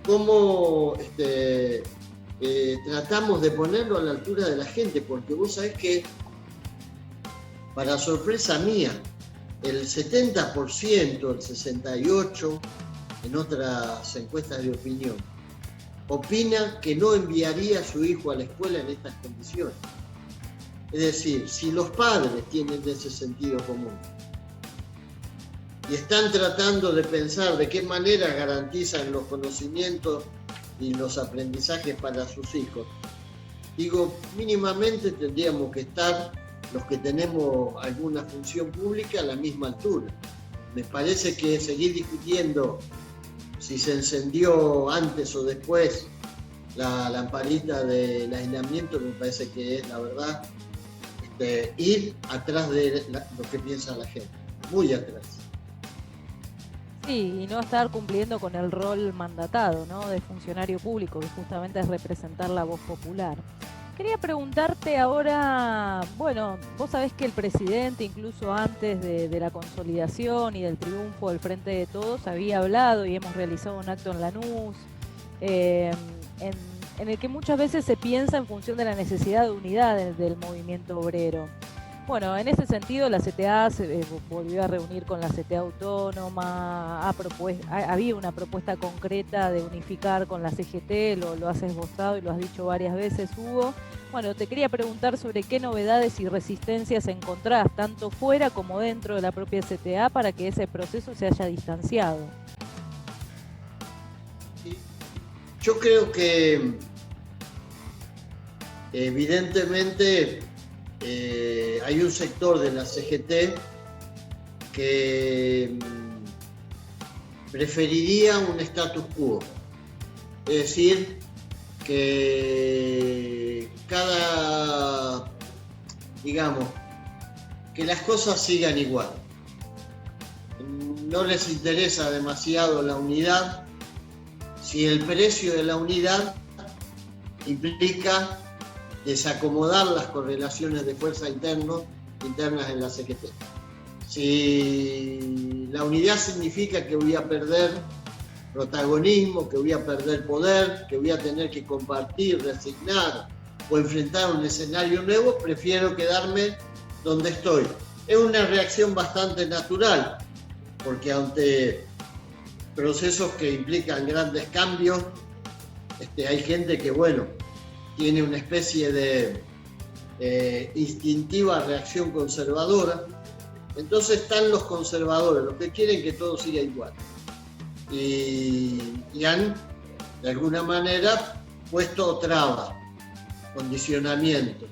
cómo tratamos de ponerlo a la altura de la gente, porque vos sabés que, para sorpresa mía, el 70%, el 68%, en otras encuestas de opinión, opina que no enviaría a su hijo a la escuela en estas condiciones. Es decir, si los padres tienen ese sentido común y están tratando de pensar de qué manera garantizan los conocimientos y los aprendizajes para sus hijos, digo, mínimamente tendríamos que estar los que tenemos alguna función pública a la misma altura. Me parece que seguir discutiendo si se encendió antes o después la lamparita del aislamiento, me parece que es, la verdad, ir atrás de lo que piensa la gente, muy atrás. Sí, y no estar cumpliendo con el rol mandatado, ¿no?, de funcionario público, que justamente es representar la voz popular. Quería preguntarte ahora, bueno, vos sabés que el presidente, incluso antes de la consolidación y del triunfo del Frente de Todos, había hablado y hemos realizado un acto en Lanús, en el que muchas veces se piensa en función de la necesidad de unidad del movimiento obrero. Bueno, en ese sentido la CTA se volvió a reunir con la CTA Autónoma, había una propuesta concreta de unificar con la CGT, lo has esbozado y lo has dicho varias veces, Hugo. Bueno, te quería preguntar sobre qué novedades y resistencias encontrás, tanto fuera como dentro de la propia CTA, para que ese proceso se haya distanciado. Yo creo que evidentemente hay un sector de la CGT que preferiría un status quo, es decir, que que las cosas sigan igual. No les interesa demasiado la unidad si el precio de la unidad implica desacomodar las correlaciones de fuerza internas en la CGT. Si la unidad significa que voy a perder protagonismo, que voy a perder poder, que voy a tener que compartir, resignar o enfrentar un escenario nuevo, prefiero quedarme donde estoy. Es una reacción bastante natural, porque ante procesos que implican grandes cambios, hay gente que, bueno, tiene una especie de instintiva reacción conservadora. Entonces están los conservadores, los que quieren que todo siga igual. Y han, de alguna manera, puesto trabas, condicionamiento.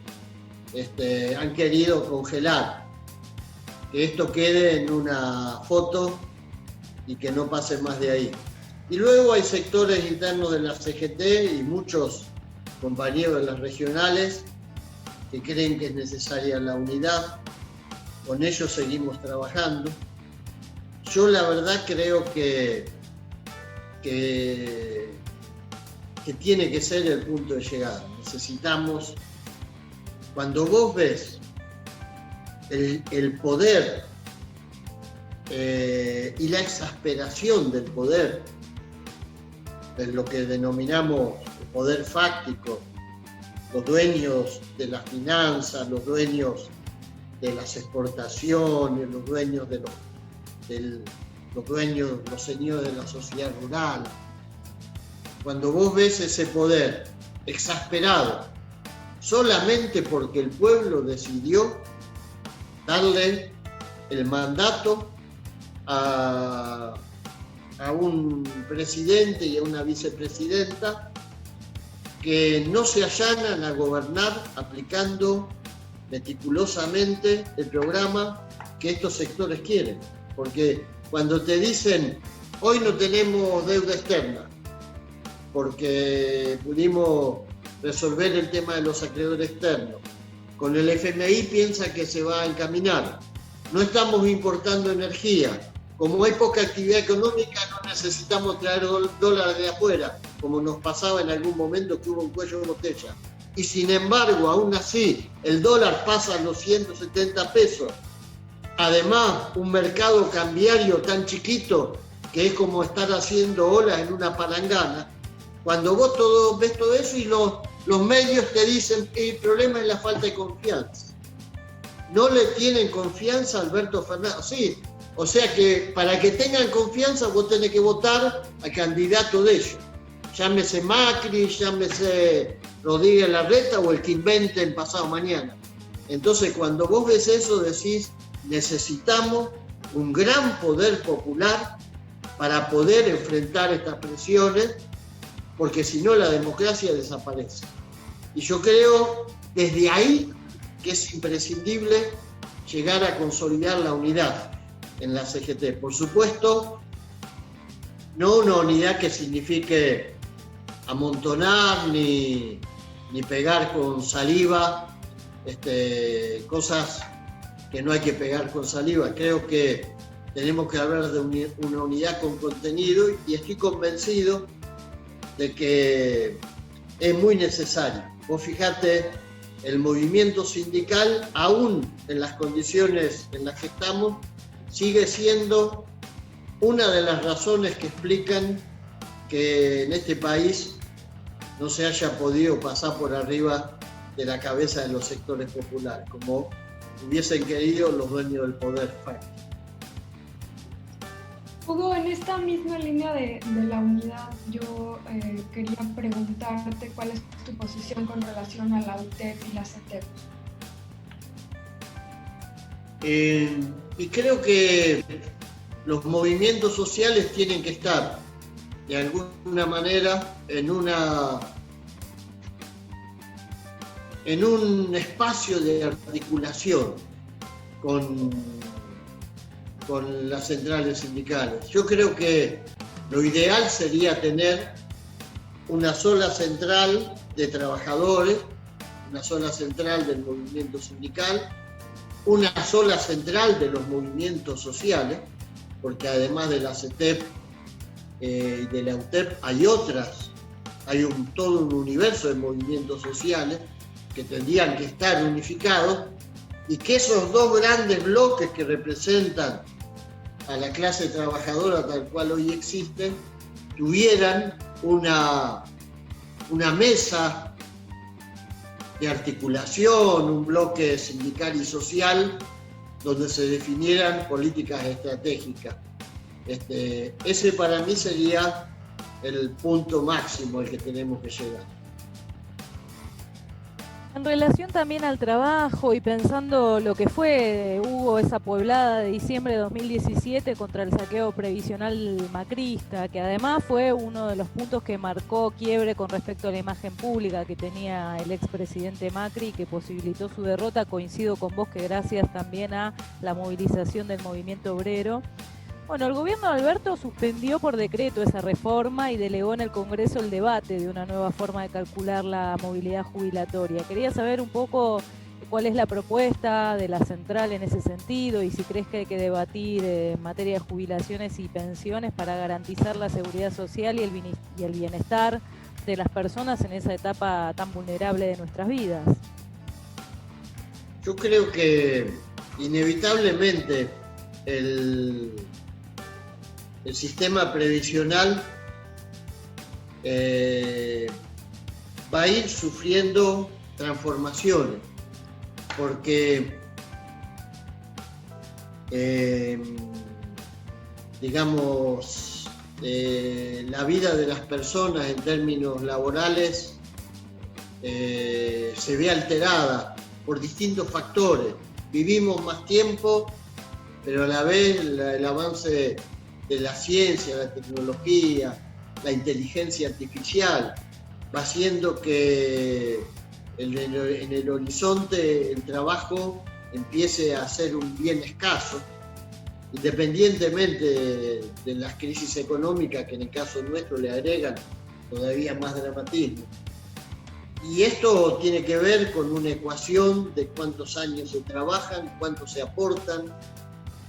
Han querido congelar, que esto quede en una foto y que no pase más de ahí. Y luego hay sectores internos de la CGT y muchos compañeros de las regionales que creen que es necesaria la unidad. Con ellos seguimos trabajando. Yo la verdad creo que tiene que ser el punto de llegada. Necesitamos, cuando vos ves el poder y la exasperación del poder, en lo que denominamos poder fáctico, los dueños de las finanzas, los dueños de las exportaciones, los dueños los señores de la sociedad rural, cuando vos ves ese poder exasperado solamente porque el pueblo decidió darle el mandato a un presidente y a una vicepresidenta que no se allanan a gobernar aplicando meticulosamente el programa que estos sectores quieren. Porque cuando te dicen, hoy no tenemos deuda externa, porque pudimos resolver el tema de los acreedores externos, con el FMI piensa que se va a encaminar, no estamos importando energía, como hay poca actividad económica no necesitamos traer dólares de afuera, como nos pasaba en algún momento que hubo un cuello de botella. Y sin embargo, aún así, el dólar pasa a los 170 pesos. Además, un mercado cambiario tan chiquito que es como estar haciendo olas en una palangana. Cuando vos ves todo eso y los medios te dicen que el problema es la falta de confianza. No le tienen confianza a Alberto Fernández. Sí, o sea que para que tengan confianza vos tenés que votar al candidato de ellos. Llámese Macri, llámese Rodríguez Larreta o el que inventen pasado mañana. Entonces cuando vos ves eso decís, necesitamos un gran poder popular para poder enfrentar estas presiones, porque si no la democracia desaparece. Y yo creo desde ahí que es imprescindible llegar a consolidar la unidad en la CGT. Por supuesto, no una unidad que signifique amontonar ni pegar con saliva, cosas que no hay que pegar con saliva. Creo que tenemos que hablar de una unidad con contenido y estoy convencido de que es muy necesario. Vos fijate, el movimiento sindical, aún en las condiciones en las que estamos, sigue siendo una de las razones que explican que en este país no se haya podido pasar por arriba de la cabeza de los sectores populares, como hubiesen querido los dueños del poder fáctico. Hugo, en esta misma línea de la unidad, yo quería preguntarte cuál es tu posición con relación a la UTEP y la CETEP. Y creo que los movimientos sociales tienen que estar de alguna manera en un espacio de articulación con las centrales sindicales. Yo creo que lo ideal sería tener una sola central de trabajadores, una sola central del movimiento sindical, una sola central de los movimientos sociales, porque además de la CETEP y de la UTEP hay otras, hay todo un universo de movimientos sociales que tendrían que estar unificados y que esos dos grandes bloques que representan a la clase trabajadora tal cual hoy existen, tuvieran una mesa de articulación, un bloque sindical y social donde se definieran políticas estratégicas. Ese para mí sería el punto máximo al que tenemos que llegar. En relación también al trabajo y pensando lo que fue, hubo esa pueblada de diciembre de 2017 contra el saqueo previsional macrista, que además fue uno de los puntos que marcó quiebre con respecto a la imagen pública que tenía el expresidente Macri, que posibilitó su derrota. Coincido con vos que gracias también a la movilización del movimiento obrero. Bueno, el gobierno de Alberto suspendió por decreto esa reforma y delegó en el Congreso el debate de una nueva forma de calcular la movilidad jubilatoria. Quería saber un poco cuál es la propuesta de la central en ese sentido y si crees que hay que debatir en materia de jubilaciones y pensiones para garantizar la seguridad social y el bienestar de las personas en esa etapa tan vulnerable de nuestras vidas. Yo creo que inevitablemente el sistema previsional va a ir sufriendo transformaciones, porque digamos, la vida de las personas en términos laborales se ve alterada por distintos factores. Vivimos más tiempo, pero a la vez el avance de la ciencia, la tecnología, la inteligencia artificial va haciendo que en el horizonte el trabajo empiece a ser un bien escaso, independientemente de las crisis económicas que en el caso nuestro le agregan todavía más dramatismo. Y esto tiene que ver con una ecuación de cuántos años se trabajan, cuántos se aportan,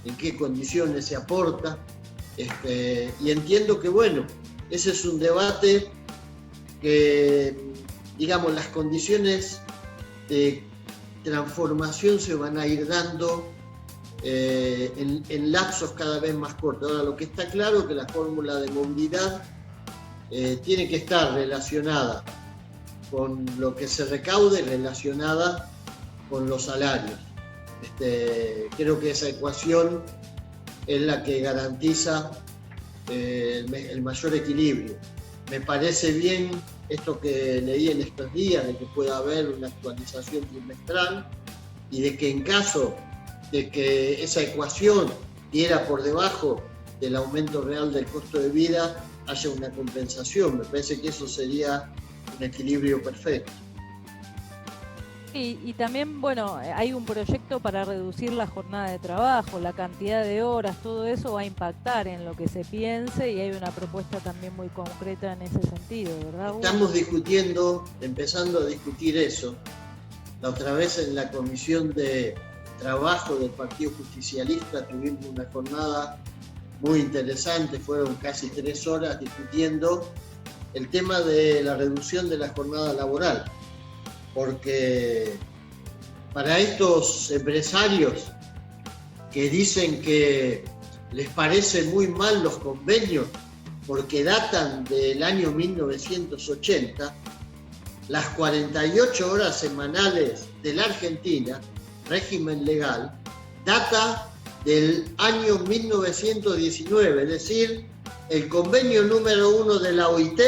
en qué condiciones se aporta. Y entiendo que, bueno, ese es un debate que, digamos, las condiciones de transformación se van a ir dando en lapsos cada vez más cortos. Ahora, lo que está claro es que la fórmula de movilidad tiene que estar relacionada con lo que se recaude, relacionada con los salarios. Creo que esa ecuación es la que garantiza el mayor equilibrio. Me parece bien esto que leí en estos días, de que pueda haber una actualización trimestral y de que en caso de que esa ecuación diera por debajo del aumento real del costo de vida, haya una compensación. Me parece que eso sería un equilibrio perfecto. Y también, bueno, hay un proyecto para reducir la jornada de trabajo, la cantidad de horas, todo eso va a impactar en lo que se piense y hay una propuesta también muy concreta en ese sentido, ¿verdad? Estamos empezando a discutir eso. La otra vez en la Comisión de Trabajo del Partido Justicialista tuvimos una jornada muy interesante, fueron casi 3 horas discutiendo el tema de la reducción de la jornada laboral. Porque para estos empresarios que dicen que les parecen muy mal los convenios porque datan del año 1980, las 48 horas semanales de la Argentina, régimen legal, data del año 1919, es decir, el convenio número 1 de la OIT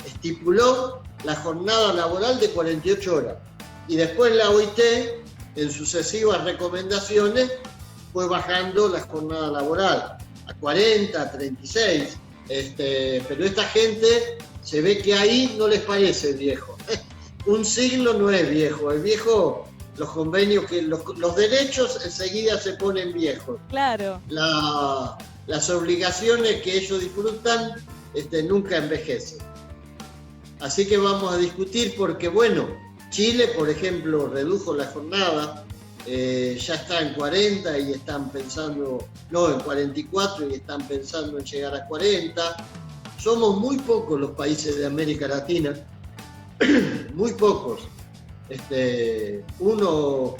estipuló la jornada laboral de 48 horas. Y después la OIT, en sucesivas recomendaciones, fue bajando la jornada laboral a 40, a 36. Pero esta gente se ve que ahí no les parece viejo. Un siglo no es viejo, es viejo los convenios, que los derechos enseguida se ponen viejos. Claro. Las obligaciones que ellos disfrutan nunca envejecen. Así que vamos a discutir porque, bueno, Chile, por ejemplo, redujo la jornada, ya está en 40 y están pensando, no, en 44 y están pensando en llegar a 40. Somos muy pocos los países de América Latina, muy pocos. Uno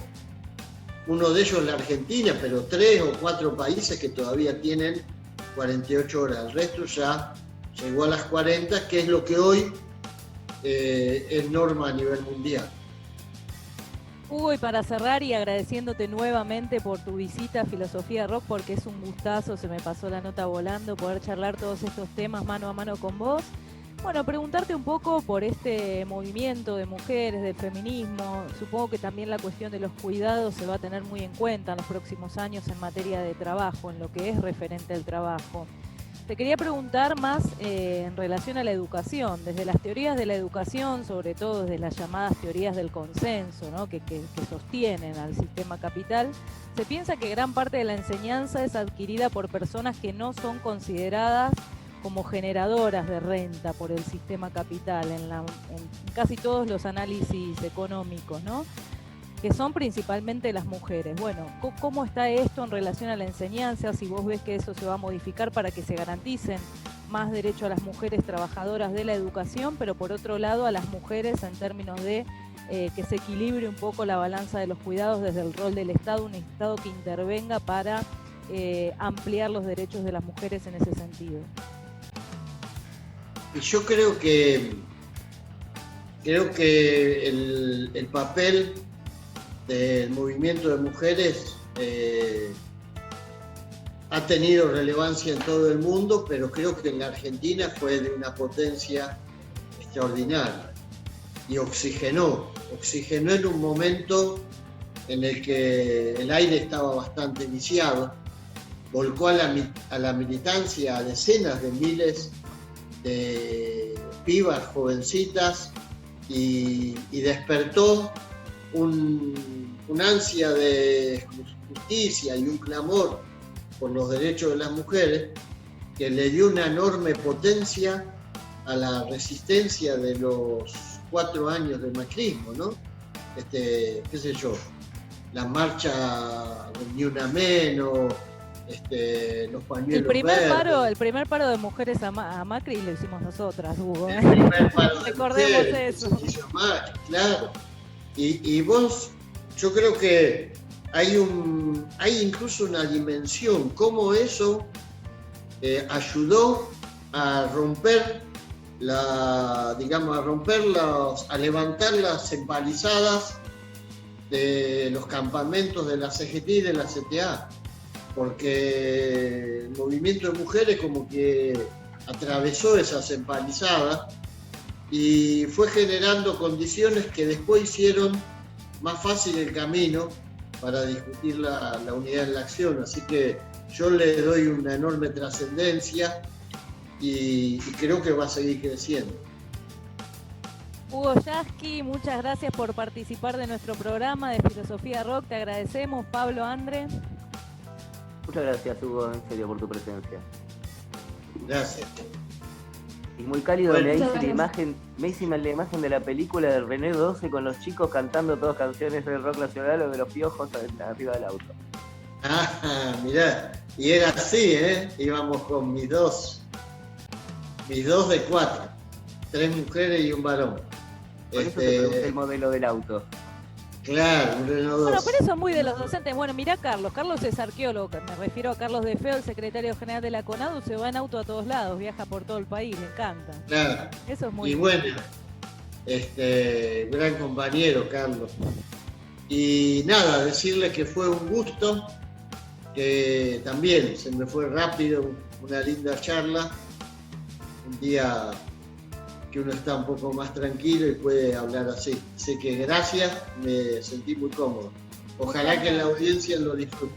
de ellos es la Argentina, pero 3 o 4 países que todavía tienen 48 horas. El resto ya llegó a las 40, que es lo que hoy es norma a nivel mundial. Hugo, y para cerrar y agradeciéndote nuevamente por tu visita a Filosofía Rock, porque es un gustazo, se me pasó la nota volando, poder charlar todos estos temas mano a mano con vos. Bueno, preguntarte un poco por este movimiento de mujeres, del feminismo. Supongo que también la cuestión de los cuidados se va a tener muy en cuenta en los próximos años en materia de trabajo, en lo que es referente al trabajo. Te quería preguntar más en relación a la educación, desde las teorías de la educación, sobre todo desde las llamadas teorías del consenso, ¿no? que sostienen al sistema capital. Se piensa que gran parte de la enseñanza es adquirida por personas que no son consideradas como generadoras de renta por el sistema capital en casi todos los análisis económicos, ¿no? Que son principalmente las mujeres. Bueno, ¿cómo está esto en relación a la enseñanza? Si vos ves que eso se va a modificar para que se garanticen más derechos a las mujeres trabajadoras de la educación, pero por otro lado a las mujeres en términos de que se equilibre un poco la balanza de los cuidados desde el rol del Estado, un Estado que intervenga para ampliar los derechos de las mujeres en ese sentido. Y yo creo que el papel del movimiento de mujeres ha tenido relevancia en todo el mundo, pero creo que en la Argentina fue de una potencia extraordinaria y oxigenó en un momento en el que el aire estaba bastante viciado, volcó a la militancia a decenas de miles de pibas, jovencitas, y despertó un ansia de justicia y un clamor por los derechos de las mujeres que le dio una enorme potencia a la resistencia de los 4 años del macrismo, ¿no? Qué sé yo, la marcha del Ni Una Menos, los pañuelos verdes. El primer paro de mujeres a Macri lo hicimos nosotras, Hugo. El primer paro de Recordemos mujeres, eso. se hizo Macri, claro. Y vos, yo creo que hay incluso una dimensión, cómo eso ayudó a romper a levantar las empalizadas de los campamentos de la CGT y de la CTA, porque el movimiento de mujeres como que atravesó esas empalizadas y fue generando condiciones que después hicieron más fácil el camino para discutir la unidad en la acción. Así que yo le doy una enorme trascendencia y creo que va a seguir creciendo. Hugo Yasky, muchas gracias por participar de nuestro programa de Filosofía Rock, te agradecemos. Pablo, Andre. Muchas gracias, Hugo, en serio, por tu presencia. Gracias. Y muy cálido, Bueno, me hice la imagen de la película de René 12 con los chicos cantando todas canciones del rock nacional o de los Piojos arriba del auto. Ah, mirá, y era así, íbamos con mis dos de 4, 3 mujeres y un varón. Por eso te pregunté el modelo del auto. Claro, un Renault 12. Bueno, pero eso es muy de los docentes. Bueno, mirá Carlos es arqueólogo, me refiero a Carlos de Feo, el secretario general de la CONADU, se va en auto a todos lados, viaja por todo el país, le encanta. Claro. Eso es muy Y bueno, gran compañero, Carlos. Y nada, decirle que fue un gusto, que también se me fue rápido, una linda charla, un día que uno está un poco más tranquilo y puede hablar así. Así que gracias, me sentí muy cómodo. Ojalá que la audiencia lo disfrute.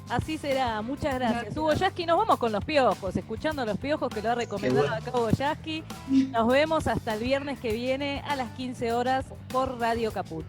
Así será, muchas gracias. Hugo Yasky, nos vamos con los Piojos, escuchando a los Piojos que lo ha recomendado acá Hugo Yasky. Nos vemos hasta el viernes que viene a las 15 horas por Radio Caput.